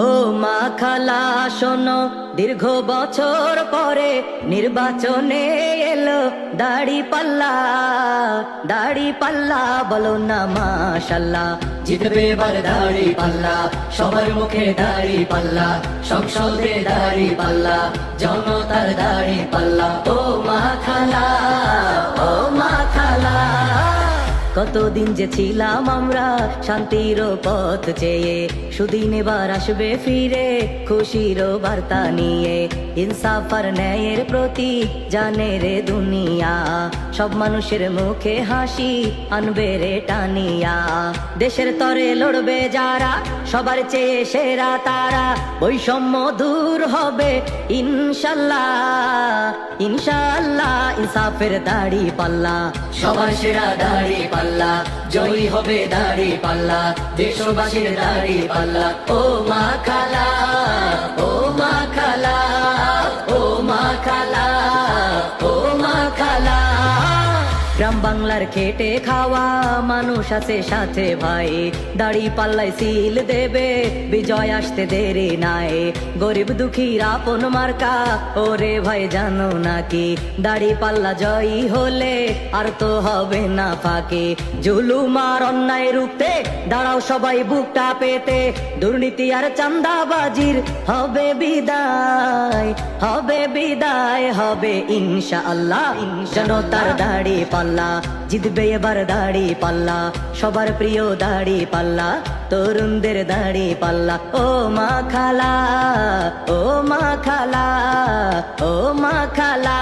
ও মা খালা শোনো, দীর্ঘ বছর পরে নির্বাচনে এলো দাড়ি পাল্লা, দাড়ি পাল্লা, বলো না মাশাল্লাহ। জিতবে এবার দাড়ি পাল্লা, সবার মুখে দাড়ি পাল্লা, সংসদে দাড়ি পাল্লা, জনতার দাড়ি পাল্লা। ও মা খালা, ও মা খালা। কতদিন যে ছিলাম আমরা শান্তির পথ চেয়ে, সুদিন এবার আসবে ফিরে খুশির বার্তা নিয়ে। ইনসাফ আর ন্যায়ের প্রতি জানে রে দুনিয়া, সব মানুষের মুখে হাসি আনবে রে টানিয়া। দেশের তরে লড়বে যারা, সবার চেয়ে সেরা তারা, বৈষম্য দূর হবে ইনশাল্লাহ, ইনশাল্লাহ। ইনসাফের দাড়ি পাল্লা, সবার সেরা দাড়ি পাল্লা, জয়ী হবে দাড়ি পাল্লা, দেশবাসীর দাড়ি পাল্লা। ও মা খালা, ও মা খালা, ও মা খালা, ও মা খালা। গ্রাম বাংলার খেটে খাওয়া মানুষ আছে সাথে ভাই, দাড়ি পাল্লাই সিল দেবে বিজয় আসতে দেরি নাই। গরিব দুঃখীর আপন মার্কা, ওরে ভাই জানো নাকি, দাড়ি পাল্লা জয়ী হলে আর তো হবে না ফাঁকি। জুলুম আর অন্যায় রুখতে দাঁড়াও সবাই বুকটা পেতে, দুর্নীতি আর চাঁদাবাজির হবে বিদায়, হবে বিদায়, হবে ইনশাআল্লাহ। জনতার দাড়ি পাল্লা, জিতবে এবার দাড়ি পাল্লা, সবার প্রিয় দাড়ি পাল্লা, তরুণদের দাড়ি পাল্লা। ও মা খালা, ও মা খালা, ও মা খালা।